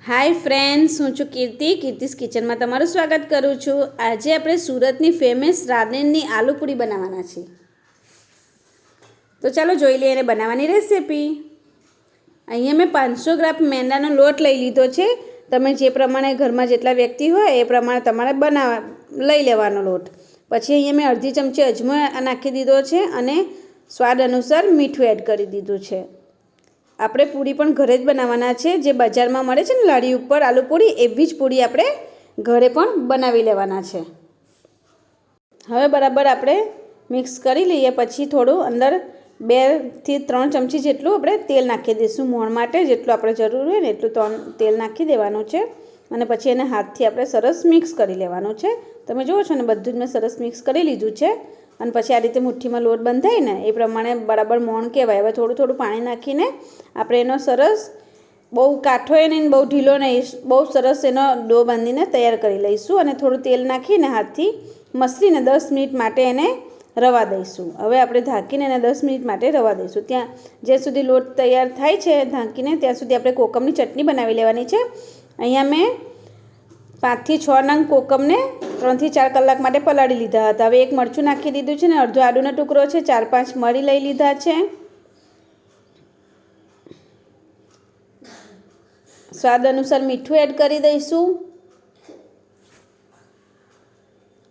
Hi friends, હું છું કીર્તિસ કિચનમાં તમારું સ્વાગત કરું છું। આજે આપણે સુરતની ફેમસ રાંદેરની આલુ પૂરી બનાવવાના છીએ। તો ચાલો જોઈ લઈએ એને બનાવવાની રેસિપી। અહીંયા મેં 500 ગ્રામ મેંદાનો લોટ લઈ લીધો છે। તમે જે પ્રમાણે ઘરમાં જેટલા વ્યક્તિ હોય એ પ્રમાણે તમારે લઈ લેવાનો લોટ। પછી અહીંયા મેં અડધી ચમચી અજમો નાખી દીધો છે અને સ્વાદ અનુસાર મીઠું એડ કરી દીધું છે। આપણે પૂરી પણ ઘરે જ બનાવવાના છે। જે બજારમાં મળે છે ને લાડી ઉપર આલુ પૂરી, એવી જ પૂરી આપણે ઘરે પણ બનાવી લેવાના છે। હવે બરાબર આપણે મિક્સ કરી લઈએ। પછી થોડું અંદર 2 થી 3 ચમચી જેટલું આપણે તેલ નાખી દઈશું મોણ માટે। જેટલું આપણે જરૂર હોય ને એટલું તેલ નાખી દેવાનું છે અને પછી એને હાથથી આપણે સરસ મિક્સ કરી લેવાનું છે। તમે જુઓ છો ને બધું જ મેં સરસ મિક્સ કરી લીધું છે અને પછી આ રીતે મુઠ્ઠીમાં લોટ બંધાય ને એ પ્રમાણે બરાબર મોણ કહેવાય। હવે થોડું થોડું પાણી નાખીને આપણે એનો સરસ, બહુ કાઠો નહીં બહુ ઢીલો નહીં, બહુ સરસ એનો ડો બાંધીને તૈયાર કરી લઈશું અને થોડું તેલ નાખીને હાથથી મસળીને 10 મિનિટ માટે એને રવા દઈશું। હવે આપણે ઢાંકીને એને 10 મિનિટ માટે રવા દઈશું। ત્યાં જ્યાં સુધી લોટ તૈયાર થાય છે ઢાંકીને, ત્યાં સુધી આપણે કોકમની ચટણી બનાવી લેવાની છે। અહીંયા મેં 5 થી 6 નંગ કોકમને 3 થી 4 કલાક માટે પલાળી લીધા હતા। હવે એક મરચું નાખી દીધું છે ને અડધો આદુનો ટુકડો છે, 4-5 મરી લઈ લીધા છે, સ્વાદ અનુસાર મીઠું એડ કરી દઈશું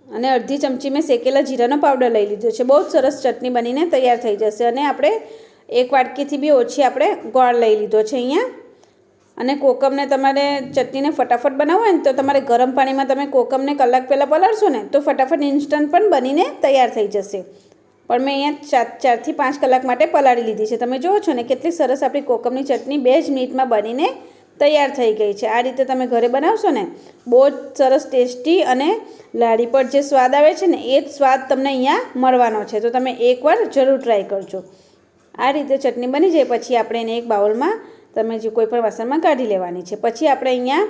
અને અડધી ચમચી મેં શેકેલા જીરાનો પાવડર લઈ લીધો છે। બહુ જ સરસ ચટણી બનીને તૈયાર થઈ જશે। અને આપણે 1 વાટકીથી બી ઓછી આપણે ગોળ લઈ લીધો છે અહીંયા। અને કોકમને તમારે ચટણીને ફટાફટ બનાવવું હોય ને તો તમારે ગરમ પાણીમાં તમે કોકમને કલાક પહેલાં પલાળશો ને તો ફટાફટ ઇન્સ્ટન્ટ પણ બનીને તૈયાર થઈ જશે। પણ મેં અહીંયા 4 થી 5 કલાક માટે પલાળી લીધી છે। તમે જુઓ છો ને કેટલી સરસ આપણી કોકમની ચટણી 2 જ મિનિટમાં બનીને તૈયાર થઈ ગઈ છે। આ રીતે તમે ઘરે બનાવશો ને બહુ જ સરસ ટેસ્ટી અને લાડી પર જે સ્વાદ આવે છે ને એ જ સ્વાદ તમને અહીંયા મળવાનો છે। તો તમે એકવાર જરૂર ટ્રાય કરજો। આ રીતે ચટણી બની જાય પછી આપણે એને એક બાઉલમાં તમે જે કોઈ પણ વાસણમાં કાઢી લેવાની છે। પછી આપણે અહીંયા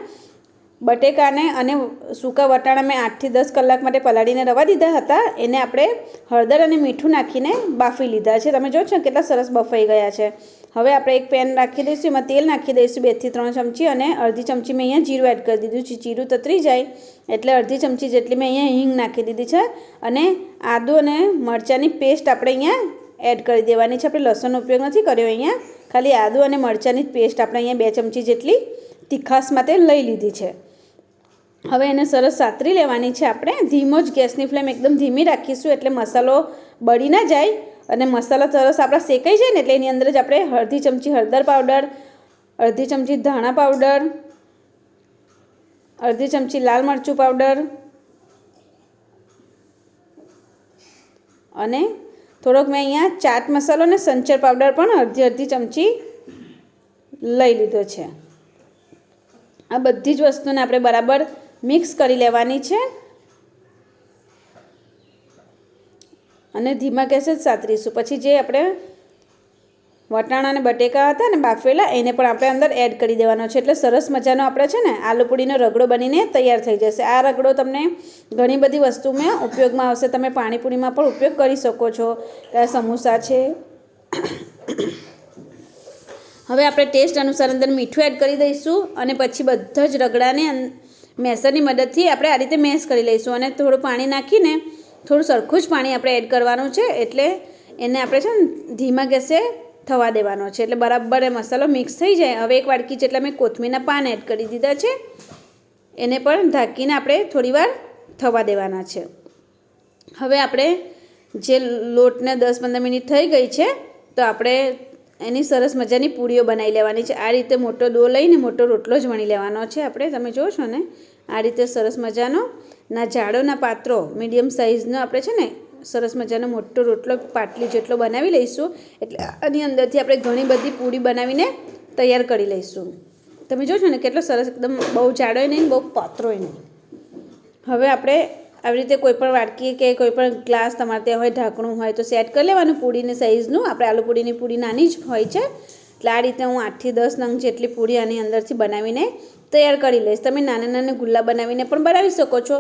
બટેકાને અને સૂકા વટાણા મેં 8 થી 10 કલાક માટે પલાળીને રવા દીધા હતા। એને આપણે હળદર અને મીઠું નાખીને બાફી લીધા છે। તમે જો છો કેટલા સરસ બફાઈ ગયા છે। હવે આપણે એક પેન રાખી દઈશું, એમાં તેલ નાખી દઈશું 2 થી 3 ચમચી અને અડધી ચમચી મેં અહીંયા જીરું એડ કરી દીધું છે। જીરું તતરી જાય એટલે અડધી ચમચી જેટલી મેં અહીંયા હિંગ નાખી દીધી છે અને આદુ અને મરચાંની પેસ્ટ આપણે અહીંયા એડ કરી દેવાની છે। આપણે લસણનો ઉપયોગ નથી કર્યો અહીંયા, ખાલી આદુ અને મરચાંની પેસ્ટ આપણે અહીંયા 2 ચમચી જેટલી તીખાશ માટે લઈ લીધી છે। હવે એને સરસ સાતરી લેવાની છે। આપણે ધીમો જ ગેસની ફ્લેમ એકદમ ધીમી રાખીશું એટલે મસાલો બળી ના જાય અને મસાલા સરસ આપણા શેકાઈ જાય ને એટલે એની અંદર જ આપણે અડધી ચમચી હળદર પાવડર, અડધી ચમચી ધાણા પાવડર, અડધી ચમચી લાલ મરચું પાવડર અને થોડોક મેં અહીંયા ચાટ મસાલો અને સંચર પાવડર પણ અડધી ચમચી લઈ લીધો છે। આ બધી જ વસ્તુને આપણે બરાબર મિક્સ કરી લેવાની છે અને ધીમા ગેસે જ સાતરીશું। પછી જે આપણે વટાણા અને બટેકા હતા ને બાફેલા એને પણ આપણે અંદર એડ કરી દેવાનો છે એટલે સરસ મજાનો આપણે છે ને આલુ પૂરીનો રગડો બનીને તૈયાર થઈ જશે। આ રગડો તમને ઘણી બધી વસ્તુમાં ઉપયોગમાં આવશે। તમે પાણીપુરીમાં પણ ઉપયોગ કરી શકો છો, સમોસા છે। હવે આપણે ટેસ્ટ અનુસાર અંદર મીઠું એડ કરી દઈશું અને પછી બધા જ રગડાને મેસરની મદદથી આપણે આ રીતે મેશ કરી લઈશું અને થોડું પાણી નાખીને થોડું સરખું જ પાણી આપણે એડ કરવાનું છે એટલે એને આપણે છે ને ધીમા ગેસે થવા દેવાનો છે એટલે બરાબર એ મસાલો મિક્સ થઈ જાય। હવે 1 વાટકી જેટલા મેં કોથમીરના પાન એડ કરી દીધા છે, એને પણ ઢાંકીને આપણે થોડીવાર થવા દેવાના છે। હવે આપણે જે લોટને 10-15 મિનિટ થઈ ગઈ છે તો આપણે એની સરસ મજાની પૂરીઓ બનાવી લેવાની છે। આ રીતે મોટો ડો લઈને મોટો રોટલો જ વણી લેવાનો છે આપણે। તમે જુઓ છો ને આ રીતે સરસ મજાનો ના જાડોના પાત્રો મીડિયમ સાઇઝનો આપણે છે ને સરસ મજાનો મોટો રોટલો પાટલી જેટલો બનાવી લઈશું એટલે આની અંદરથી આપણે ઘણી બધી પૂરી બનાવીને તૈયાર કરી લઈશું। તમે જો છો ને કેટલો સરસ, એકદમ બહુ જાડોય નહીં બહુ પાતળોય નહીં। હવે આપણે આવી રીતે કોઈ પણ વાટકી કે કોઈ પણ ગ્લાસ તમારે ત્યાં હોય, ઢાંકણું હોય તો સેટ કરી લેવાનું પૂરીની સાઇઝનું। આપણે આલુ પૂરીની પૂરી નાની જ હોય છે એટલે આ રીતે હું 8 થી 10 નંગ જેટલી પૂરી આની અંદરથી બનાવીને તૈયાર કરી લઈશ। તમે નાના નાના ગુલ્લા બનાવીને પણ બનાવી શકો છો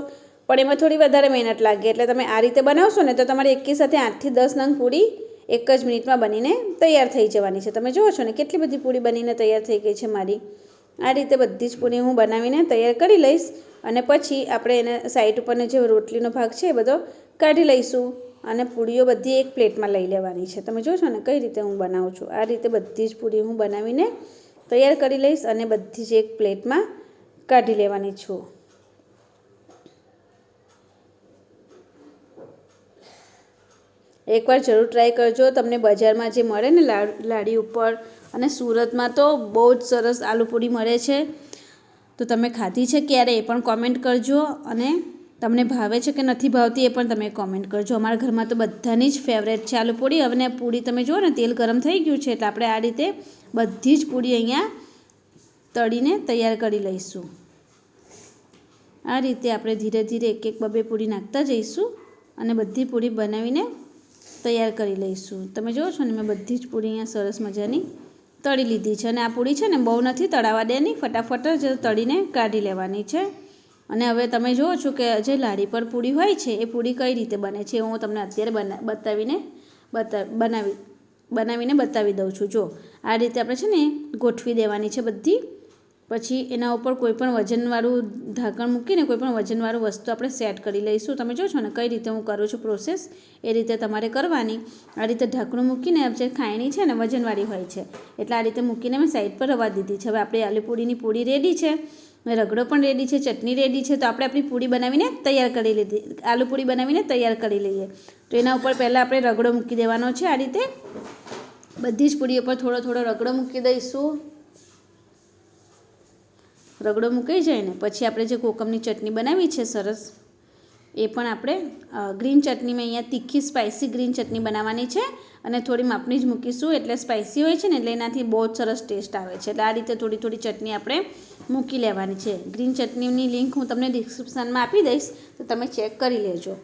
પણ એમાં થોડી વધારે મહેનત લાગે એટલે તમે આ રીતે બનાવશો ને તો તમારે એકી સાથે 8 થી 10 નંગ પૂરી એક જ મિનિટમાં બનીને તૈયાર થઈ જવાની છે। તમે જુઓ છો ને કેટલી બધી પૂરી બનીને તૈયાર થઈ ગઈ છે મારી। આ રીતે બધી જ પૂરી હું બનાવીને તૈયાર કરી લઈશ અને પછી આપણે એને સાઈડ ઉપરનો જે રોટલીનો ભાગ છે એ બધો કાઢી લઈશું અને પૂરીઓ બધી એક પ્લેટમાં લઈ લેવાની છે. તમે જોશો ને કઈ રીતે હું બનાવું છું. આ રીતે બધી જ પૂરી હું બનાવીને તૈયાર કરી લઈશ અને બધી જ એક પ્લેટમાં કાઢી લેવાની છું. એકવાર જરૂર ટ્રાય કરજો. તમને બજારમાં જે મળે ને લાડી ઉપર અને સુરતમાં તો બહુ જ સરસ આલુપૂરી મળે છે. તો તમે ખાધી છે ક્યારે એ પણ કોમેન્ટ કરજો અને તમને ભાવે છે કે નથી ભાવતી એ પણ તમે કોમેન્ટ કરજો. અમારા ઘરમાં તો બધાની જ ફેવરેટ છે આલુપૂરી. હવે પૂરી તમે જુઓ ને તેલ ગરમ થઈ ગયું છે એટલે આપણે આ રીતે બધી જ પૂરી અહીંયા તળીને તૈયાર કરી લઈશું. આ રીતે આપણે ધીરે ધીરે એક એક બબે પૂરી નાખતા જઈશું અને બધી પૂરી બનાવીને તૈયાર કરી લઈશું. તમે જુઓ છો ને મેં બધી જ પૂરી અહીંયા સરસ મજાની તળી લીધી છે અને આ પૂરી છે ને બહુ નથી તળાવા દેવાની, ફટાફટ જ તળીને કાઢી લેવાની છે. અને હવે તમે જુઓ છો કે જે લાડી પર પૂરી હોય છે એ પૂરી કઈ રીતે બને છે હું તમને અત્યારે બનાવીને બતાવી દઉં છું. જો આ રીતે આપણે છે ને ગોઠવી દેવાની છે બધી. પછી એના ઉપર કોઈપણ વજનવાળું ઢાંકણ મૂકીને કોઈપણ વજનવાળું વસ્તુ આપણે સેટ કરી લઈશું. તમે જોશો ને કઈ રીતે હું કરું છું પ્રોસેસ એ રીતે તમારે કરવાની. આ રીતે ઢાંકણું મૂકીને જે ખાયણી છે ને વજનવાળી હોય છે એટલે આ રીતે મૂકીને મેં સાઈડ પર રવા દીધી છે. હવે આપણે આલુપૂરીની પૂરી રેડી છે, રગડો પણ રેડી છે, ચટણી રેડી છે. તો આપણે આપણી પૂરી બનાવીને તૈયાર કરી લીધી, આલુપૂરી બનાવીને તૈયાર કરી લઈએ. તો એના ઉપર પહેલાં આપણે રગડો મૂકી દેવાનો છે. આ રીતે બધી જ પૂરી ઉપર થોડો થોડો રગડો મૂકી દઈશું. રગડો મૂકાઈ જાય ને પછી આપણે જે કોકમની ચટણી બનાવી છે સરસ એ પણ આપણે ગ્રીન ચટણી મેં અહીંયા તીખી સ્પાઇસી ગ્રીન ચટણી બનાવવાની છે અને થોડી માપની જ મૂકીશું. એટલે સ્પાઇસી હોય છે ને એટલે એનાથી બહુ જ સરસ ટેસ્ટ આવે છે. એટલે આ રીતે થોડી થોડી ચટણી આપણે મૂકી લેવાની છે. ગ્રીન ચટણીની લિંક હું તમને ડિસ્ક્રિપ્શનમાં આપી દઈશ તો તમે ચેક કરી લેજો.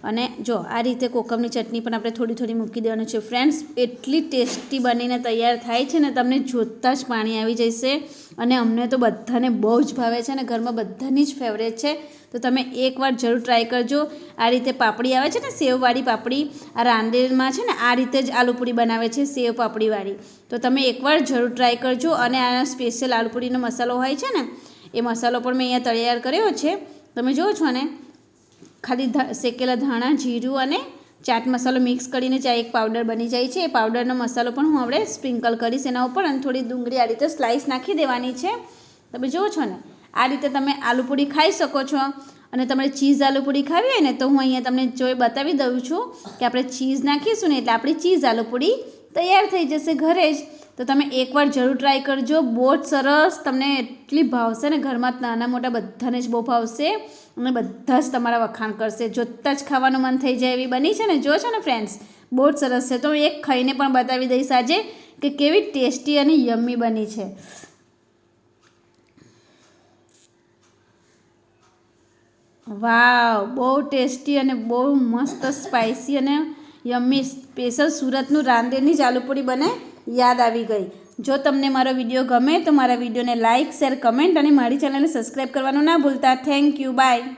અને જો આ રીતે કોકમની ચટણી પણ આપણે થોડી થોડી મૂકી દેવાની છે. ફ્રેન્ડ્સ એટલી ટેસ્ટી બનીને તૈયાર થાય છે ને તમને જોતાં જ પાણી આવી જશે. અને અમને તો બધાને બહુ જ ભાવે છે અને ઘરમાં બધાની જ ફેવરેટ છે. તો તમે એકવાર જરૂર ટ્રાય કરજો. આ રીતે પાપડી આવે છે ને સેવવાળી પાપડી, આ રાંદેરમાં છે ને આ રીતે જ આલુપૂરી બનાવે છે સેવ પાપડીવાળી. તો તમે એકવાર જરૂર ટ્રાય કરજો. અને આ સ્પેશિયલ આલુપૂરીનો મસાલો હોય છે ને એ મસાલો પણ મેં અહીંયા તૈયાર કર્યો છે. તમે જુઓ છો ને ખાલી શેકેલા ધાણા, જીરું અને ચાટ મસાલો મિક્સ કરીને ચા એક પાવડર બની જાય છે. એ પાવડરનો મસાલો પણ હું આપણે સ્પ્રિંકલ કરીશ એના ઉપર અને થોડી ડુંગળી આ રીતે સ્લાઈસ નાખી દેવાની છે. તમે જુઓ છો ને આ રીતે તમે આલુપૂરી ખાઈ શકો છો. અને તમારે ચીઝ આલુપૂરી ખાવી હોય ને તો હું અહીંયા તમને જોઈ બતાવી દઉં છું કે આપણે ચીઝ નાખીશું ને એટલે આપણી ચીઝ આલુપૂરી તૈયાર થઈ જશે ઘરે જ. તો તમે એકવાર જરૂર ટ્રાય કરજો. બહુ જ સરસ તમને એટલી ભાવશે ને ઘરમાં નાના મોટા બધાને જ બહુ ભાવશે અને બધા જ તમારા વખાણ કરશે. જોતાં જ ખાવાનું મન થઈ જાય એવી બની છે ને. જો છો ને ફ્રેન્ડ્સ બહુ જ સરસ છે. તો હું એક ખાઈને પણ બતાવી દઈશ આજે કે કેવી ટેસ્ટી અને યમ્મી બની છે. વાવ, બહુ ટેસ્ટી અને બહુ મસ્ત સ્પાઇસી અને યમ્મી. સ્પેશિયલ સુરતનું રાંદેરની જ આલુપૂરી બને યાદ આવી ગઈ. જો તમને મારો વિડીયો ગમે તો મારા વિડીયોને લાઇક, શેર, કમેન્ટ અને મારી ચેનલને સબસ્ક્રાઈબ કરવાનું ના ભૂલતા. Thank you. બાય.